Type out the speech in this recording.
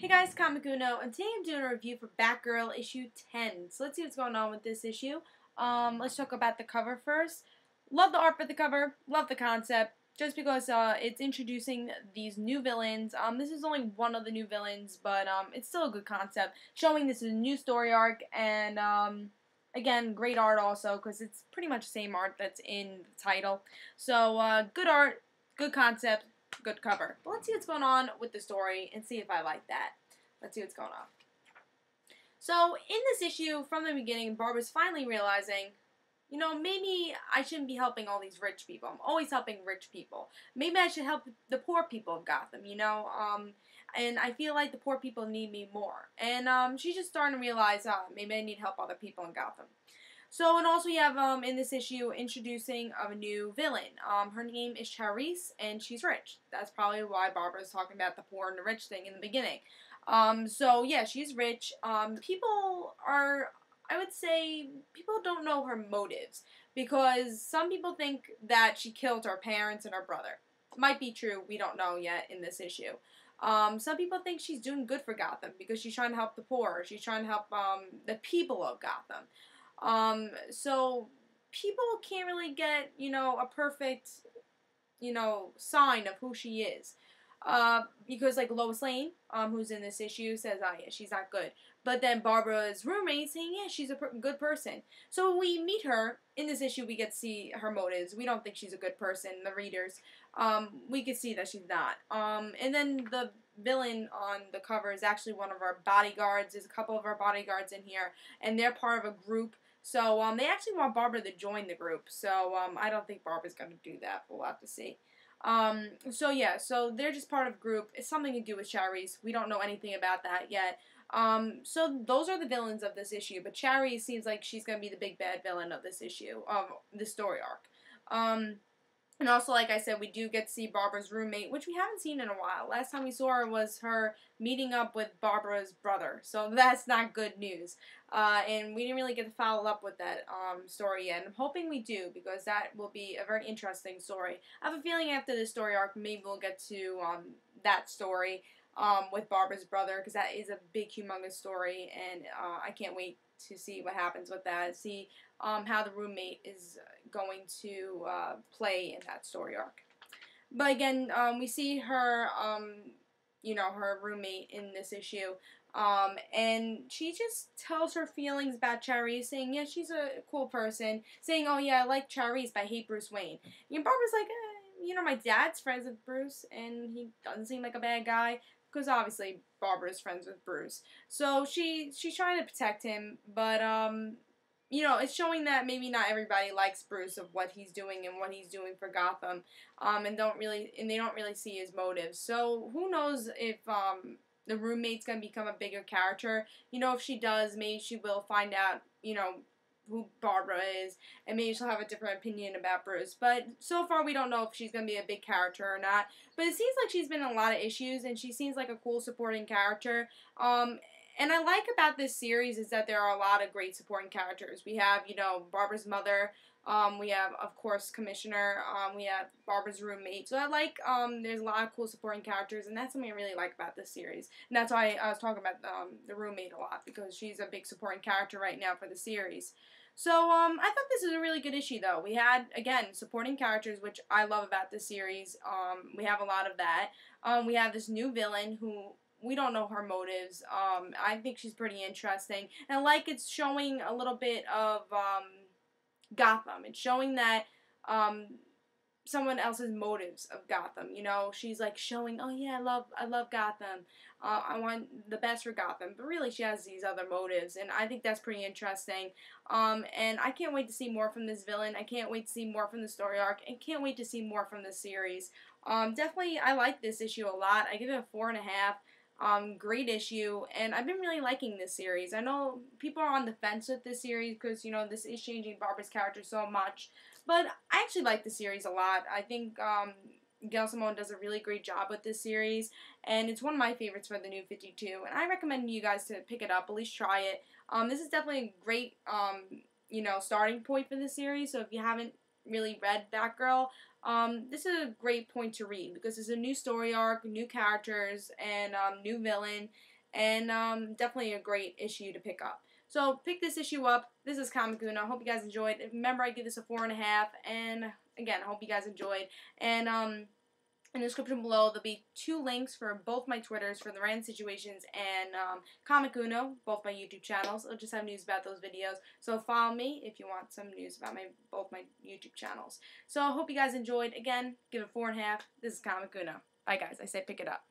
Hey guys, Comic Uno, and today I'm doing a review for Batgirl issue 10. So let's see what's going on with this issue. Let's talk about the cover first. Love the art for the cover, love the concept, just because it's introducing these new villains. This is only one of the new villains, but it's still a good concept. Showing this is a new story arc, and again, great art also, because it's pretty much the same art that's in the title. So good art, good concept, good cover. But let's see what's going on with the story and see if I like that. Let's see what's going on. So in this issue, from the beginning, Barbara's finally realizing, you know, maybe I shouldn't be helping all these rich people. I'm always helping rich people. Maybe I should help the poor people of Gotham, you know? And I feel like the poor people need me more. And she's just starting to realize, maybe I need help other people in Gotham. So, and also you have, in this issue, introducing a new villain. Her name is Charisse, and she's rich. That's probably why Barbara's talking about the poor and the rich thing in the beginning. So yeah, she's rich. People are, I would say, people don't know her motives, because some people think that she killed her parents and her brother. Might be true, we don't know yet in this issue. Some people think she's doing good for Gotham, because she's trying to help the poor. She's trying to help, the people of Gotham. So people can't really get, you know, a perfect, you know, sign of who she is. Because like Lois Lane, who's in this issue, says, oh yeah, she's not good. But then Barbara's roommate saying, yeah, she's a good person. So when we meet her in this issue, we get to see her motives. We don't think she's a good person, the readers. We can see that she's not. And then the villain on the cover is actually one of our bodyguards. There's a couple of our bodyguards in here, and they're part of a group. So they actually want Barbara to join the group. So I don't think Barbara's going to do that. We'll have to see. So yeah, so they're just part of a group. It's something to do with Charisse. We don't know anything about that yet. So those are the villains of this issue, but Charisse seems like she's going to be the big bad villain of this issue, of the story arc. And also, like I said, we do get to see Barbara's roommate, which we haven't seen in a while. Last time we saw her was her meeting up with Barbara's brother, so that's not good news. And we didn't really get to follow up with that story yet. I'm hoping we do, because that will be a very interesting story. I have a feeling after this story arc, maybe we'll get to that story with Barbara's brother, because that is a big, humongous story, and I can't wait to see what happens with that, see how the roommate is going to play in that story arc. But again, we see her, you know, her roommate in this issue, and she just tells her feelings about Charisse, saying, yeah, she's a cool person, saying, oh yeah, I like Charisse, but I hate Bruce Wayne. And Barbara's like, you know, my dad's friends with Bruce, and he doesn't seem like a bad guy, because obviously Barbara's friends with Bruce. So she's trying to protect him, but you know, it's showing that maybe not everybody likes Bruce of what he's doing and what he's doing for Gotham, and they don't really see his motives. So who knows if the roommate's gonna become a bigger character. You know, if she does, maybe she will find out, you know, who Barbara is, and maybe she'll have a different opinion about Bruce. But so far, we don't know if she's going to be a big character or not. But it seems like she's been in a lot of issues, and she seems like a cool supporting character. And I like about this series is that there are a lot of great supporting characters. We have, you know, Barbara's mother. We have, of course, Commissioner. We have Barbara's roommate. So I like, there's a lot of cool supporting characters, and that's something I really like about this series. And that's why I was talking about the roommate a lot, because she's a big supporting character right now for the series. So, I thought this is a really good issue, though. We had, again, supporting characters, which I love about this series. We have a lot of that. We have this new villain who we don't know her motives. I think she's pretty interesting. And I like it's showing a little bit of Gotham. It's showing that someone else's motives of Gotham. You know, she's like showing, oh yeah, I love Gotham. I want the best for Gotham. But really, she has these other motives, and I think that's pretty interesting. And I can't wait to see more from this villain. I can't wait to see more from the story arc, and can't wait to see more from this series. Definitely, I like this issue a lot. I give it a 4.5. Great issue, and I've been really liking this series. I know people are on the fence with this series because, you know, this is changing Barbara's character so much, but I actually like the series a lot. I think Gail Simone does a really great job with this series, and it's one of my favorites for the New 52, and I recommend you guys to pick it up, at least try it. This is definitely a great, you know, starting point for this series, so if you haven't really read Batgirl, this is a great point to read, because it's a new story arc, new characters, and new villain, and definitely a great issue to pick up. So pick this issue up. This is Comic Uno. I hope you guys enjoyed. Remember, I give this a 4.5, and again, I hope you guys enjoyed. And in the description below, there'll be 2 links for both my Twitters, for the Random Situations and Comic Uno, both my YouTube channels. I'll just have news about those videos. So follow me if you want some news about both my YouTube channels. So I hope you guys enjoyed. Again, give it 4.5. This is Comic Uno. Bye, guys. I say pick it up.